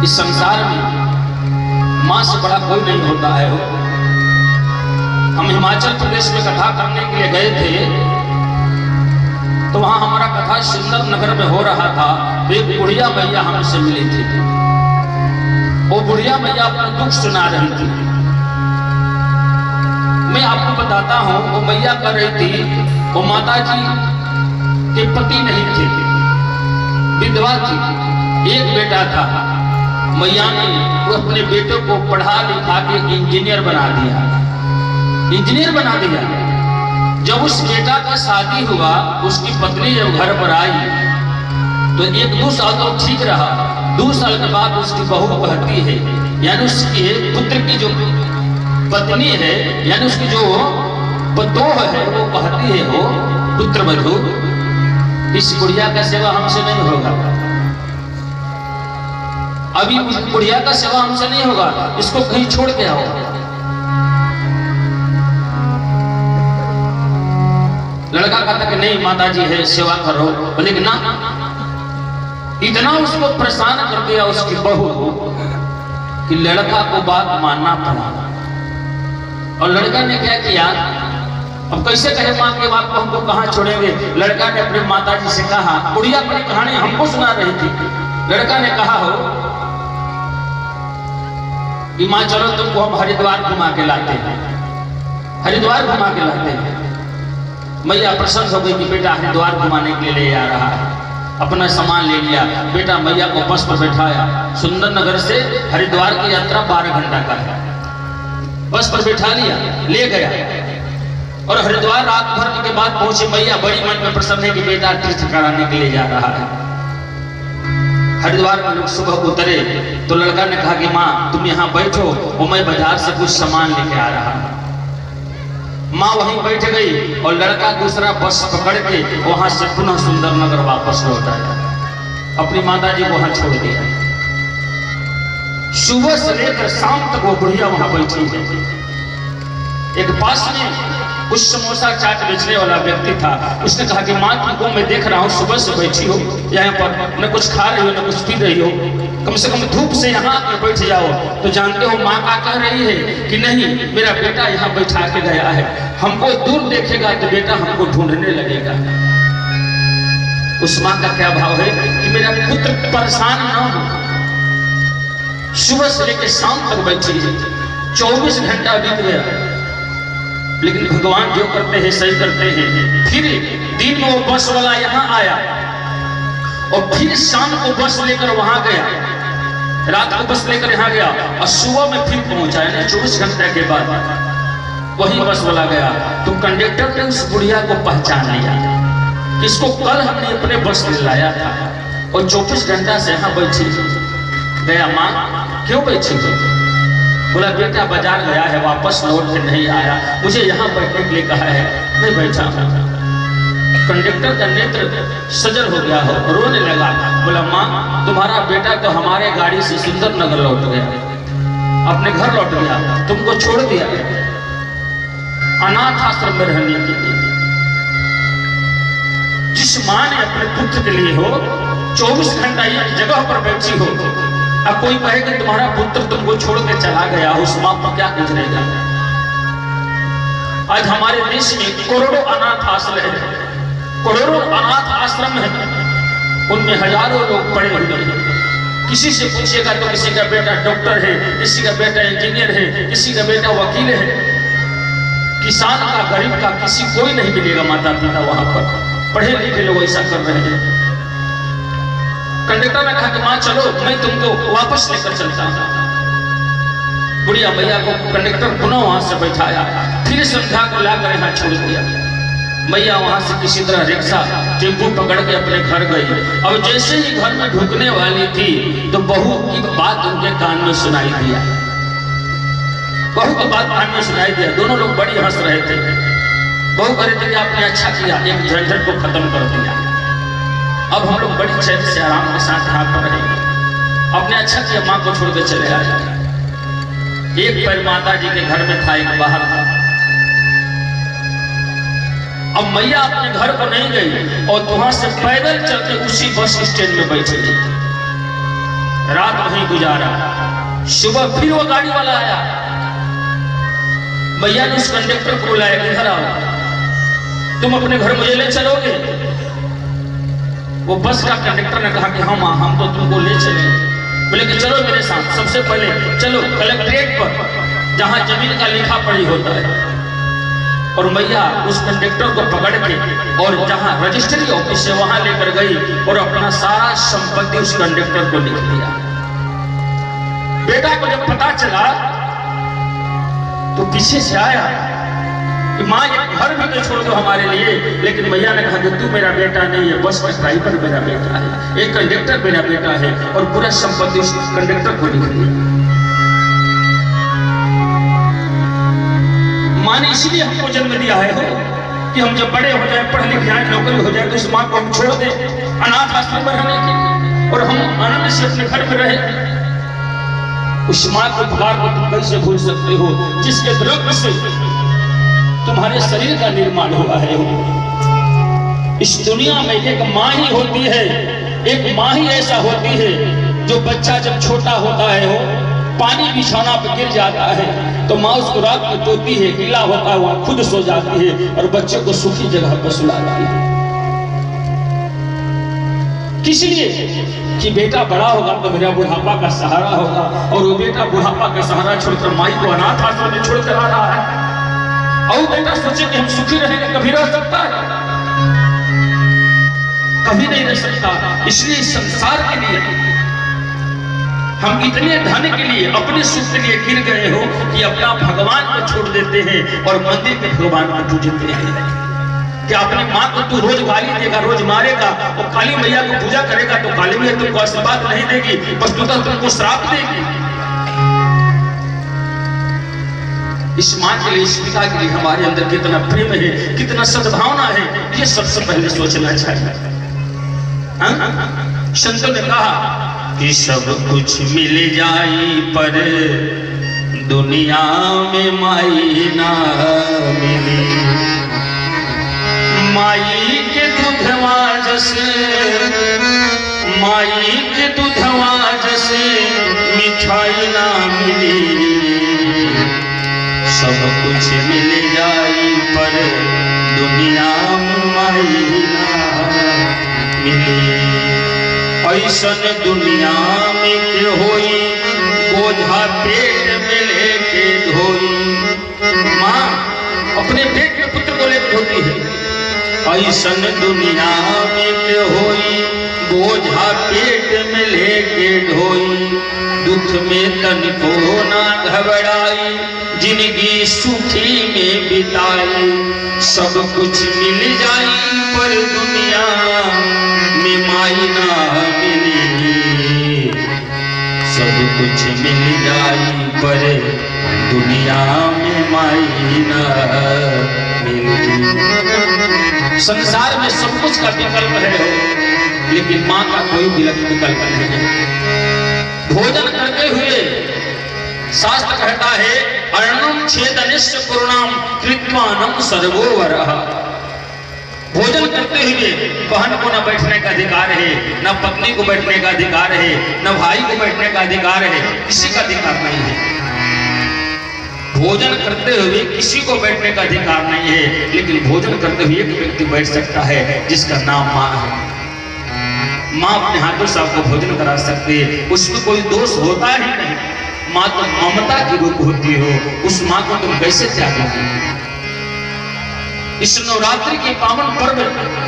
इस संसार में मां से बड़ा कोई नहीं होता है। हम हिमाचल प्रदेश में कथा करने के लिए गए थे, तो वहां हमारा कथा सुंदर नगर में हो रहा था। एक बुढ़िया मैया हमसे मिली थी। वो बुढ़िया मैया अपना दुख सुना रही थी। मैं आपको बताता हूं, वो मैया कर रही थी, वो माता जी के पति नहीं थे, विधवा थी, एक बेटा था। मैया ने वो अपने बेटे को पढ़ा लिखा के इंजीनियर बना दिया, इंजीनियर बना दिया। जब उस बेटा का शादी हुआ, उसकी पत्नी जब घर पर आई तो 1-2 साल तो ठीक रहा। 2 साल के बाद उसकी बहू कहती है, यानी उसके पुत्र की जो पत्नी है, यानी उसकी जो पतोह है, वो कहती है, वो पुत्र वधू, इस बुढ़िया का सेवा हमसे नहीं होगा, अभी उस बुढ़िया का सेवा हमसे नहीं होगा, इसको कहीं छोड़ के आओ। लड़का कहता कि नहीं माता जी है, सेवा करो। बोले कि ना, इतना उसको परेशान कर दिया उसकी बहू कि लड़का को बात मानना पड़ा। और लड़का ने क्या किया, अब कैसे कहे मां के बाप को हमको कहां छोड़ेंगे। लड़का ने अपने माता जी से कहा, बुढ़िया अपनी कहानी हमको सुना रही थी। लड़का ने कहा हो कि मां चलो तुमको हम हरिद्वार घुमा के लाते हैं, हरिद्वार घुमा के लाते हैं। मैया प्रसन्न हो गई कि बेटा हरिद्वार घुमाने के लिए ले आ रहा है। अपना सामान ले लिया, बेटा मैया को बस पर बैठाया। सुंदर नगर से हरिद्वार की यात्रा 12 घंटा का है। बस पर बैठा लिया, ले गया और हरिद्वार रात भर के बाद पहुंचे। मैया बड़ी मन में प्रसन्न है कि बेटा तीर्थ कराने के लिए जा रहा है। हरिद्वार में लोग सुबह उतरे तो लड़का ने कहा कि माँ तुम यहाँ बैठो और मैं बाजार से कुछ सामान लेके आ रहा हूँ। माँ वहीं बैठ गई और लड़का दूसरा बस पकड़ के वहां से पुनः सुंदर नगर वापस लौट आया। अपनी माता जी को वहां छोड़ दिया। सुबह से लेकर शाम तक वो बुढ़िया वहां बैठी है। एक पास में कुछ समोसा चाट बेचने वाला व्यक्ति था। उसने कहा कि माँ तुमको मैं देख रहा हूँ सुबह से बैठी हो यहाँ पर, न कुछ खा रही हो न कुछ पी रही हो, कम से कम धूप से यहाँ आकर बैठ जाओ। तो जानते हो माँ का कह रही है कि नहीं, मेरा बेटा यहाँ बैठा के गया है, हमको दूर देखेगा तो बेटा हमको ढूंढने लगेगा। उस माँ का क्या भाव है कि मेरा पुत्र परेशान न हो। सुबह से लेकर शाम तक बैठी है, 24 घंटा बीत गया, लेकिन भगवान जो करते हैं सही करते हैं। फिर दिन में वो बस वाला यहाँ आया और फिर शाम को बस लेकर वहां गया, रात को बस लेकर यहाँ गया और सुबह में फिर पहुंचा, यानी 24 घंटे के बाद वही बस वाला गया। तो कंडक्टर ने उस बुढ़िया को पहचान लिया, इसको कल हमने अपने बस में लाया था और 24 घंटा से यहाँ बैठी। गया माँ क्यों बैठी? बोला बेटा बाजार गया है, वापस लौट के नहीं आया, मुझे यहाँ बैठने के लिए कहा है, मैं बैठा हूँ। कंडक्टर का नेत्र सजल हो गया हो, रोने लगा। बोला माँ तुम्हारा बेटा तो hमारे गाड़ी से सुंदर नगर लौट गया, अपने घर लौट गया, तुमको छोड़ दिया अनाथ आश्रम में रहने के लिए। जिस माँ ने अपने पुत्र के लिए हो 24 घंटा एक जगह पर बैठी हो, अब कोई कहे कि तुम्हारा पुत्र तुमको छोड़ के चला गया, उस मां को क्या गुजरेगा? आज हमारे देश में करोड़ों अनाथ आश्रम है, करोड़ों अनाथ आश्रम है, उनमें हजारों लोग पड़े हुए हैं। किसी से पूछेगा तो किसी का बेटा डॉक्टर है, किसी का बेटा इंजीनियर है, किसी का बेटा वकील है। किसान का, गरीब का किसी कोई नहीं मिलेगा माता पिता वहां पर। पढ़े लिखे लोग ऐसा कर रहे हैं। कंडक्टर ने कहा कि माँ चलो मैं तुमको वापस लेकर चलता हूँ। बुढ़िया मैया को कंडक्टर पुनः वहां से बैठाया, फिर संध्या को लाकर यहाँ छोड़ दिया। मैया वहां से किसी तरह रिक्शा टेम्पो पकड़ के अपने घर गई। अब जैसे ही घर में ढुकने वाली थी तो बहू की बात उनके कान में सुनाई दिया, बहू की बात कान में सुनाई दिया। दोनों लोग बड़ी हंस रहे थे। बहू कह रहे थे कि आपने अच्छा किया, एक झंझट को खत्म कर दिया, अब हम लोग बड़ी चैन से आराम के साथ यहाँ पर रहेंगे। आपने अच्छा किया, माँ को छोड़ के चले आए। एक पैर माता जी के घर में था, एक बाहर था। अब मैया अपने घर को नहीं गई और वहां से पैदल चलते उसी बस स्टैंड में बैठ गई। रात वहीं गुजारा। सुबह फिर वो गाड़ी वाला आया, भैया ने उस कंडक्टर को बुलाया, इधर आओ, तुम अपने घर मुझे ले चलोगे? वो बस का कंडक्टर ने कहा कि हाँ माँ, हम तो तुमको ले चले। बोले कि चलो मेरे साथ, सबसे पहले चलो कलेक्ट्रेट पर जहां जमीन का लिखा पढ़ी होता है। और मैया उस कंडक्टर को पकड़ के और जहां रजिस्ट्री ऑफिस है वहां लेकर गई और अपना सारा संपत्ति उस कंडक्टर को लिख दिया। बेटा को जब पता चला तो पीछे से आया कि माँ ये घर भी तो छोड़ दो हमारे लिए, लेकिन भैया ने कहा कि तू मेरा बेटा नहीं है, बस का ड्राइवर मेरा बेटा है, एक कंडक्टर मेरा बेटा है, और पूरा संपत्ति उस कंडक्टर को लिख दिया। माँ ने इसलिए हमको जन्म दिया है कि हम जब बड़े हो जाए, पढ़ लिख जाए, नौकरी हो जाए, तो इस माँ को हम छोड़ दें अनाथ आश्रम में रहने के लिए और हम आनंद से अपने घर में रहे। उस माँ के उपकार को तुम कैसे भूल सकते हो जिसके द्रव्य से तुम्हारे शरीर का निर्माण हुआ है। इस दुनिया में एक माँ ही होती है, एक माँ ही ऐसा होती है जो बच्चा जब छोटा होता है पानी बिछाना पे गिर जाता है तो माँ उसको रात में टोती है, गीला होता है वहां खुद सो जाती है और बच्चे को सुखी जगह पर सुलाती है। किस लिए? कि बेटा बड़ा होगा तो मेरा बुढ़ापा का सहारा होगा, और वो बेटा बुढ़ापा का सहारा छोड़कर माई को अनाथ आश्रम में छोड़कर आ रहा है। और बेटा सोचे कि हम सुखी रहेंगे, कभी रह सकता है? कभी नहीं रह सकता। इसलिए संसार के लिए हम इतने धन के लिए, अपने सुख के लिए गिर गए हो कि अपना भगवान को छोड़ देते हैं और मंदिर के भगवान को पूजते हैं। कि अपनी माँ को तू रोज गाली देगा, रोज मारेगा, और काली मैया को पूजा करेगा तो काली मैया तुमको आशीर्वाद नहीं देगी, बस तुमको श्राप देगी। इस माँ के लिए, इस पिता के लिए हमारे अंदर कितना प्रेम है, कितना सद्भावना है, ये सबसे पहले सोचना चाहिए। संतों ने कहा कि सब कुछ मिल जाई पर दुनिया में माई ना मिली। माई के दूधवा जैसे, माई के दूधवा जैसे मिठाई ना मिली। सब कुछ मिल जाई पर दुनिया में माई ना मिली। ऐसन दुनिया में के होई बोझा पेट में लेके धोई। माँ अपने पेट में पुत्र को लेकर धोती है। ऐसन दुनिया में के होई बोझा पेट में लेके ढोई। दुख में तनिको ना घबराई, जिंदगी सुखी में बिताई। सब कुछ मिल जाई पर दुनिया में माई ना मिली। सब कुछ मिल जाई पर दुनिया में माई ना मिली। संसार में सब कुछ का विकल्प है, लेकिन माँ का कोई विकल्प नहीं है। भोजन करते हुए शास्त्र कहता है अर्णम छेदनिश्च पूर्णाम कृत्वानम सर्वोवरः। भोजन करते हुए बहन को न बैठने का अधिकार है, न पत्नी को बैठने का अधिकार है, न भाई को बैठने का अधिकार है, किसी का अधिकार नहीं है। भोजन करते हुए किसी को बैठने का अधिकार नहीं है, लेकिन भोजन करते हुए एक व्यक्ति बैठ सकता है जिसका नाम माँ है। माँ अपने हाथों से आपको भोजन करा सकती है, उसमें कोई दोष होता ही नहीं। माँ तो ममता की रूप होती हो, उस माँ को तुम कैसे त्यागोगे? इस नवरात्रि के पावन पर्व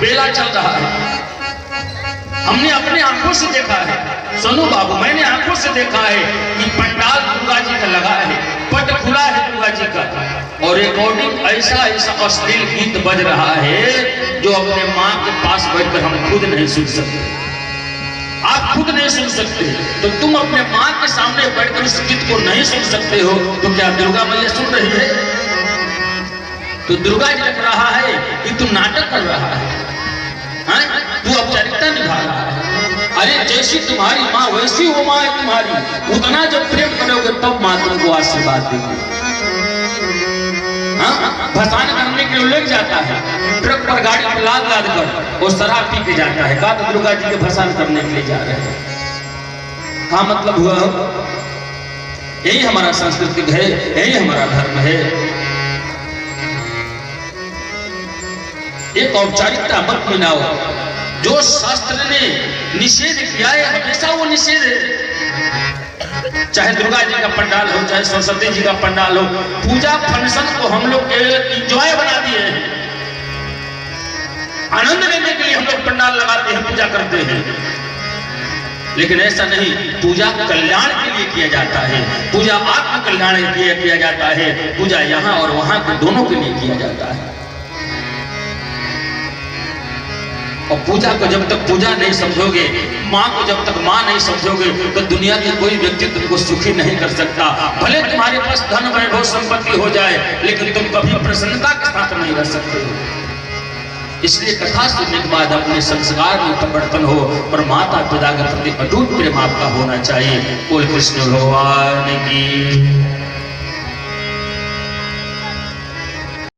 बेला चल रहा है, हमने अपने आंखों से देखा है। सोनू बाबू, मैंने आंखों से देखा है कि पंडाल दुर्गा जी का लगा है, पट खुला है दुर्गा जी का, और रिकॉर्डिंग ऐसा अश्लील गीत बज रहा है जो अपने माँ के पास बैठकर हम खुद नहीं सुन सकते। आप खुद नहीं सुन सकते तो तुम अपने माँ के सामने बैठकर उस गीत को नहीं सुन सकते हो, तो क्या दुर्गा मैया सुन रही है? तो दुर्गा जी लग रहा है कि तू नाटक कर रहा है, तू औपचारिकता निभा रहा है। अरे जैसी तुम्हारी माँ वैसी वो माँ है तुम्हारी। उतना जब प्रेम करोगे तब माँ तुमको आशीर्वाद देगी। भसान करने के लिए लग जाता है, ट्रक पर गाड़ी पर लाद लाद कर और शराब पी के जाता है, कहा तो दुर्गा जी के भसान करने के लिए जा रहे हैं। क्या मतलब हुआ? यही हमारा सांस्कृतिक है, यही हमारा धर्म है। एक औपचारिकता मत मिलाओ। जो शास्त्र ने निषेध किया है हमेशा वो निषेध है। चाहे दुर्गा जी का पंडाल हो, चाहे सरस्वती जी का पंडाल हो, पूजा फंक्शन को हम लोग एंजॉय बना दिए हैं। आनंद लेने के लिए हम लोग पंडाल लगाते हैं, पूजा करते हैं। लेकिन ऐसा नहीं, पूजा कल्याण के लिए किया जाता है, पूजा आत्म कल्याण के लिए किया जाता है, पूजा यहाँ और वहां के दोनों के लिए किया जाता है। और पूजा को जब तक पूजा नहीं समझोगे, माँ को जब तक माँ नहीं समझोगे, तो दुनिया के कोई व्यक्ति तुमको सुखी नहीं कर सकता। भले तुम्हारे पास धन वैभव संपत्ति हो जाए, लेकिन तुम कभी प्रसन्नता के साथ नहीं रह सकते हो। इसलिए कथा सुनने के बाद अपने संस्कार में परिवर्तन हो और माता पिता के प्रति अटूट प्रेम आपका होना चाहिए। बोल कृष्ण भगवान की।